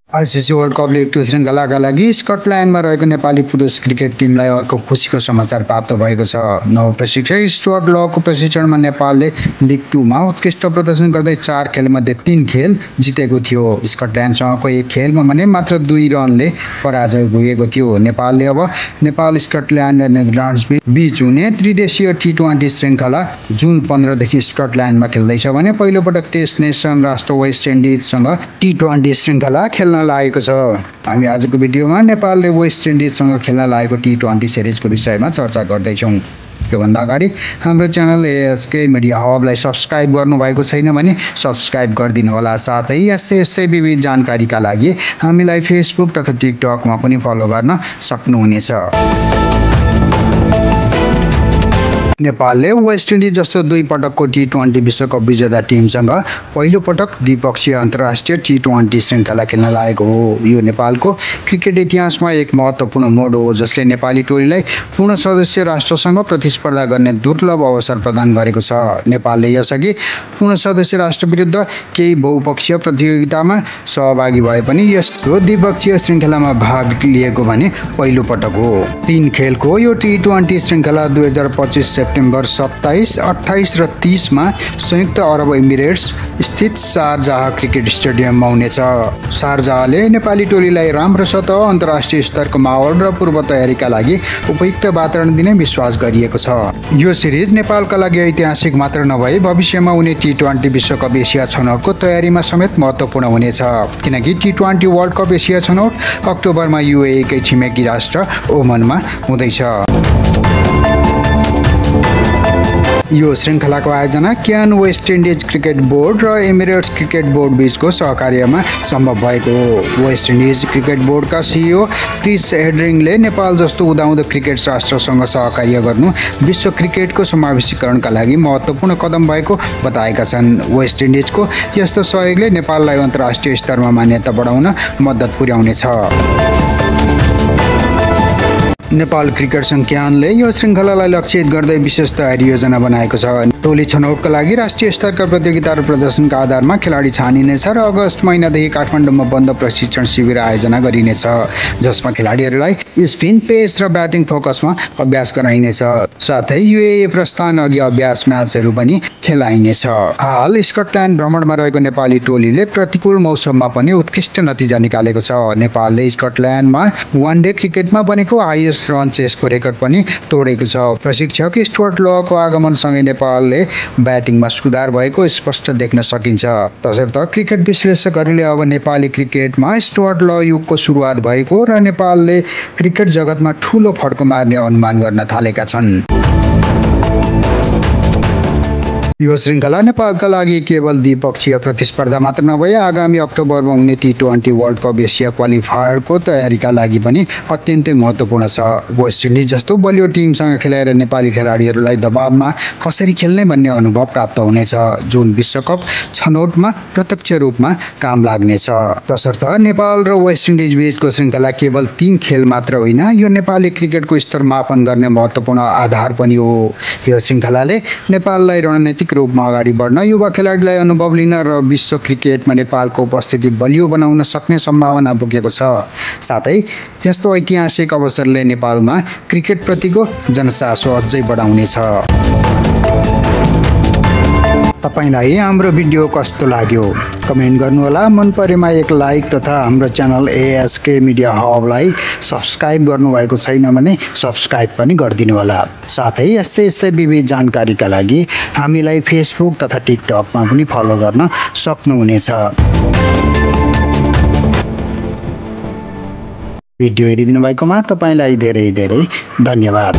ICC world cup league 2 श्रृङ्खलाका लागि स्कटल्यान्डमा रहेको नेपाली पुरुष क्रिकेट टिमलाई अर्को खुसीको समाचार प्राप्त भएको छ। नव प्रशिक्षक स्टुअर्ट लको प्रशिक्षणमा नेपालले लिग 2 मा उत्कृष्ट प्रदर्शन गर्दै 4 खेलमध्ये 3 खेल जितेको थियो। स्कटल्यान्डसँगको एक खेलमा भने मात्र 2 रनले पराजय भोगेको थियो। नेपालले अब नेपाल स्कटल्यान्ड र नेदरल्यान्ड्स बीच हुने त्रिदेशीय टी20 श्रृङ्खला जुन 15 देखि स्कटल्यान्डमा खेल्दैछ भने पहिलो पटक टेस्ट नेसन राष्ट्र वेस्ट इन्डिजसँग टी20 श्रृङ्खला खेल्न लागेको छ। हामी आजको भिडियोमा नेपालले वेस्ट इन्डिजसँग खेल्न लागेको टी20 सिरिजको विषयमा चर्चा गर्दैछौँ। योभन्दा अगाडि हाम्रो च्यानल एएसके मिडिया हबलाई सब्स्क्राइब गर्नुभएको छैन भने सब्स्क्राइब गरिदिनु होला। साथै यस्तै विविध जानकारीका लागि हामीलाई फेसबुक तथा टिकटकमा पनि फलो गर्न सक्नुहुनेछ। नेपालले वेस्ट इन्डिज जस्तो 2 पटकको टी20 विश्वकप विजेता टिमसँग पहिलो पटक द्विपक्षीय अन्तर्राष्ट्रिय टी20 श्रृङ्खला खेल्न लागेको हो। यो नेपालको क्रिकेट इतिहासमा एक महत्त्वपूर्ण मोड हो जसले नेपाली टोलीलाई पूर्ण सदस्य राष्ट्रसँग प्रतिस्पर्धा गर्ने दुर्लभ अवसर प्रदान गरेको छ। नेपालले यसअघि पूर्ण सदस्य राष्ट्र विरुद्ध केही बहुपक्षीय प्रतियोगितामा सहभागी भए पनि यस्तो द्विपक्षीय श्रृङ्खलामा भाग लिएको भने पहिलो पटक हो। 3 खेलको यो टी20 श्रृङ्खला 2025 सेप्टेम्बर 27, 28 र 30 मा संयुक्त अरब इमिरेट्स स्थित शारजाह क्रिकेट स्टेडियममा हुनेछ। शारजाहले नेपाली टोलीलाई राम्रो सतह अन्तर्राष्ट्रिय स्तरको माहौल र पूर्व तयारीका लागि उपयुक्त वातावरण दिने विश्वास गरिएको छ। यो सिरिज नेपालका लागि ऐतिहासिक मात्र नभई भविष्यमा हुने टी20 विश्वकप एसिया छनौटको तयारीमा समेत महत्त्वपूर्ण हुनेछ, किनकि टी20 वर्ल्ड कप एसिया छनौट अक्टोबरमा युएईकै छिमेकी राष्ट्र ओमनमा हुँदैछ। यो श्रृङ्खलाको आयोजना क्यान वेस्ट इन्डिज क्रिकेट बोर्ड र एमिरेट्स क्रिकेट बोर्ड बीचको सहकार्यमा सम्भव भएको हो। वेस्ट इन्डिज क्रिकेट बोर्डका सिइओ क्रिस हेड्रिङले नेपाल जस्तो उदाउँदो क्रिकेट राष्ट्रसँग सहकार्य गर्नु विश्व क्रिकेटको समावेशीकरणका लागि महत्त्वपूर्ण कदम भएको बताएका छन्। वेस्ट इन्डिजको यस्तो सहयोगले नेपाललाई अन्तर्राष्ट्रिय स्तरमा मान्यता बढाउन मद्दत पुर्याउनेछ। नेपाल क्रिकेट सङ्घ क्यानले यो श्रृङ्खलालाई लक्षित गर्दै विशेष तयारी योजना बनाएको छ। टोली छनौटका लागि राष्ट्रिय स्तरका प्रतियोगिता र प्रदर्शनका आधारमा खेलाडी छानिनेछ र अगस्त महिनादेखि काठमाडौँमा बन्द प्रशिक्षण शिविर आयोजना गरिनेछ, जसमा खेलाडीहरूलाई स्पिन, पेस र ब्याटिङ फोकसमा अभ्यास गराइनेछ। साथै युएई प्रस्थान अघि अभ्यास म्याचहरू पनि खेलाइनेछ। हाल स्कटल्यान्ड भ्रमणमा रहेको नेपाली टोलीले प्रतिकूल मौसममा पनि उत्कृष्ट नतिजा निकालेको छ। नेपालले स्कटल्यान्डमा वानडे क्रिकेटमा बनेको हाइएस्ट रन चेसको रेकर्ड पनि तोडेको छ। प्रशिक्षक स्टुअर्ट लको आगमनसँगै नेपालले ब्याटिङमा सुधार भएको स्पष्ट देख्न सकिन्छ। तसर्थ क्रिकेट विश्लेषकहरूले अब नेपाली क्रिकेटमा स्टुअर्ट ल युगको सुरुवात भएको र नेपालले क्रिकेट जगतमा ठूलो फड्को मार्ने अनुमान गर्न थालेका छन्। यो श्रृङ्खला नेपालका लागि केवल द्विपक्षीय प्रतिस्पर्धा मात्र नभई आगामी अक्टोबरमा हुने टी20 वर्ल्ड कप एसिया क्वालिफायरको तयारीका लागि पनि अत्यन्तै महत्त्वपूर्ण छ। वेस्ट इन्डिज जस्तो बलियो टिमसँग खेलाएर नेपाली खेलाडीहरूलाई दबावमा कसरी खेल्ने भन्ने अनुभव प्राप्त हुनेछ, जुन विश्वकप छनौटमा प्रत्यक्ष रूपमा काम लाग्नेछ। तसर्थ नेपाल र वेस्ट इन्डिज बीचको श्रृङ्खला केवल 3 खेल मात्र होइन, यो नेपाली क्रिकेटको स्तर मापन गर्ने महत्त्वपूर्ण आधार पनि हो। यो श्रृङ्खलाले नेपाललाई रणनीतिक रूपमा अगाडि बढ्न, युवा खेलाडीलाई अनुभव लिन र विश्व क्रिकेटमा नेपालको उपस्थिति बलियो बनाउन सक्ने सम्भावना बोकेको छ। साथै यस्तो ऐतिहासिक अवसरले नेपालमा क्रिकेटप्रतिको जनचासो अझै बढाउनेछ। तपाईलाई हाम्रो भिडियो कस्तो लाग्यो कमेन्ट गर्नुहोला। मन परेमा एक लाइक तथा हाम्रो च्यानल एएसके मिडिया हबलाई सब्स्क्राइब गर्नुभएको छैन भने सब्स्क्राइब पनि गरिदिनु होला। साथै यस्तै विविध जानकारीका लागि हामीलाई फेसबुक तथा टिकटकमा पनि फलो गर्न सक्नुहुनेछ। भिडियो हेरिदिनु भएकोमा तपाईलाई धेरै धेरै धन्यवाद।